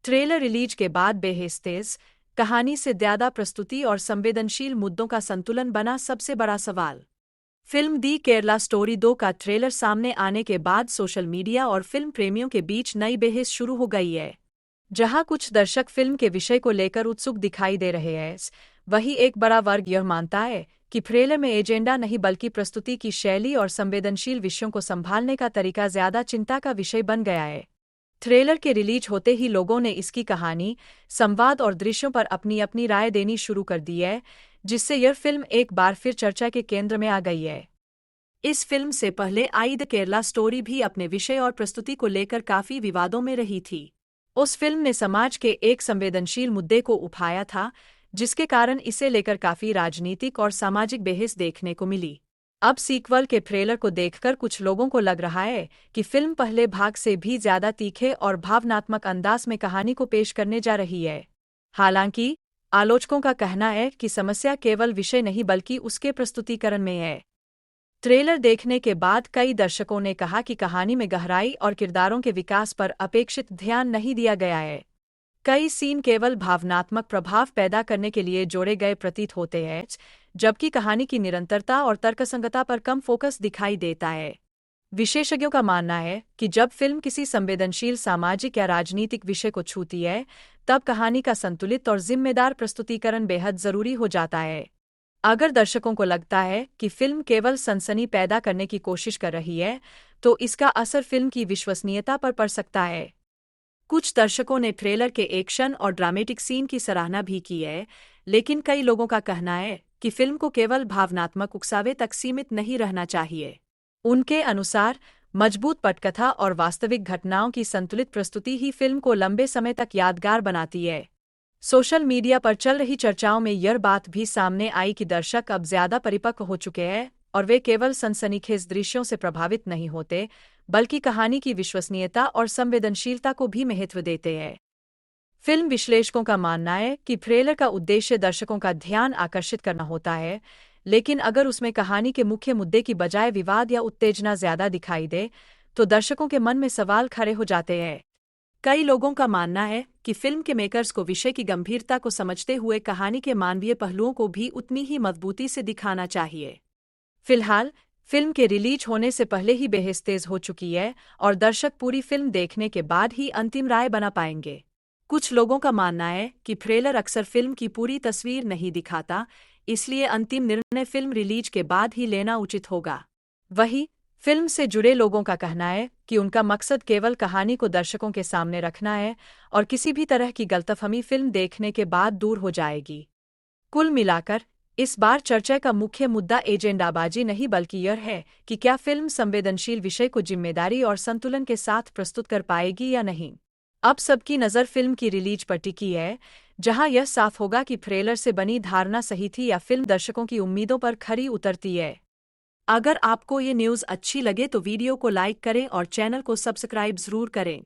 Trailer release के बाद बेहद तेज कहानी से ज्यादा प्रस्तुति और संवेदनशील मुद्दों का संतुलन बना सबसे बड़ा सवाल। फिल्म दी केरला स्टोरी 2 का ट्रेलर सामने आने के बाद सोशल मीडिया और फिल्म प्रेमियों के बीच नई बहस शुरू हो गई है। जहां कुछ दर्शक फिल्म के विषय को लेकर उत्सुक दिखाई दे रहे हैं, वहीं एक बड़ा वर्ग यह मानता है कि ट्रेलर में एजेंडा नहीं बल्कि प्रस्तुति की शैली और संवेदनशील विषयों को संभालने का तरीका ज्यादा चिंता का विषय बन गया है। ट्रेलर के रिलीज होते ही लोगों ने इसकी कहानी, संवाद और दृश्यों पर अपनी अपनी राय देनी शुरू कर दी है, जिससे यह फिल्म एक बार फिर चर्चा के केंद्र में आ गई है। इस फिल्म से पहले आई द केरला स्टोरी भी अपने विषय और प्रस्तुति को लेकर काफी विवादों में रही थी। उस फिल्म ने समाज के एक संवेदनशील मुद्दे को उठाया था, जिसके कारण इसे लेकर काफी राजनीतिक और सामाजिक बहस देखने को मिली। अब सीक्वल के ट्रेलर को देखकर कुछ लोगों को लग रहा है कि फिल्म पहले भाग से भी ज्यादा तीखे और भावनात्मक अंदाज में कहानी को पेश करने जा रही है। हालांकि आलोचकों का कहना है कि समस्या केवल विषय नहीं बल्कि उसके प्रस्तुतिकरण में है। ट्रेलर देखने के बाद कई दर्शकों ने कहा कि कहानी में गहराई और किरदारों के विकास पर अपेक्षित ध्यान नहीं दिया गया है। कई सीन केवल भावनात्मक प्रभाव पैदा करने के लिए जोड़े गए प्रतीत होते हैं, जबकि कहानी की निरंतरता और तर्कसंगतता पर कम फोकस दिखाई देता है। विशेषज्ञों का मानना है कि जब फिल्म किसी संवेदनशील सामाजिक या राजनीतिक विषय को छूती है, तब कहानी का संतुलित और जिम्मेदार प्रस्तुतिकरण बेहद जरूरी हो जाता है। अगर दर्शकों को लगता है कि फिल्म केवल सनसनी पैदा करने की कोशिश कर रही है, तो इसका असर फिल्म की विश्वसनीयता पर पड़ सकता है। कुछ दर्शकों ने ट्रेलर के एक्शन और ड्रामेटिक सीन की सराहना भी की है, लेकिन कई लोगों का कहना है कि फिल्म को केवल भावनात्मक उकसावे तक सीमित नहीं रहना चाहिए। उनके अनुसार मजबूत पटकथा और वास्तविक घटनाओं की संतुलित प्रस्तुति ही फिल्म को लंबे समय तक यादगार बनाती है। सोशल मीडिया पर चल रही चर्चाओं में यह बात भी सामने आई कि दर्शक अब ज्यादा परिपक्व हो चुके हैं और वे केवल सनसनीखेज दृश्यों से प्रभावित नहीं होते, बल्कि कहानी की विश्वसनीयता और संवेदनशीलता को भी महत्व देते हैं। फिल्म विश्लेषकों का मानना है कि ट्रेलर का उद्देश्य दर्शकों का ध्यान आकर्षित करना होता है, लेकिन अगर उसमें कहानी के मुख्य मुद्दे की बजाय विवाद या उत्तेजना ज्यादा दिखाई दे, तो दर्शकों के मन में सवाल खड़े हो जाते हैं। कई लोगों का मानना है कि फिल्म के मेकर्स को विषय की गंभीरता को समझते हुए कहानी के मानवीय पहलुओं को भी उतनी ही मजबूती से दिखाना चाहिए। फिलहाल फिल्म के रिलीज होने से पहले ही बहस तेज हो चुकी है और दर्शक पूरी फिल्म देखने के बाद ही अंतिम राय बना पाएंगे। कुछ लोगों का मानना है कि ट्रेलर अक्सर फिल्म की पूरी तस्वीर नहीं दिखाता, इसलिए अंतिम निर्णय फिल्म रिलीज के बाद ही लेना उचित होगा। वहीं फिल्म से जुड़े लोगों का कहना है कि उनका मकसद केवल कहानी को दर्शकों के सामने रखना है और किसी भी तरह की गलतफहमी फिल्म देखने के बाद दूर हो जाएगी। कुल मिलाकर इस बार चर्चा का मुख्य मुद्दा एजेंडाबाजी नहीं बल्कि यह है कि क्या फिल्म संवेदनशील विषय को जिम्मेदारी और संतुलन के साथ प्रस्तुत कर पाएगी या नहीं। अब सबकी नज़र फिल्म की रिलीज पर टिकी है, जहां यह साफ होगा कि ट्रेलर से बनी धारणा सही थी या फिल्म दर्शकों की उम्मीदों पर खरी उतरती है। अगर आपको ये न्यूज़ अच्छी लगे तो वीडियो को लाइक करें और चैनल को सब्सक्राइब जरूर करें।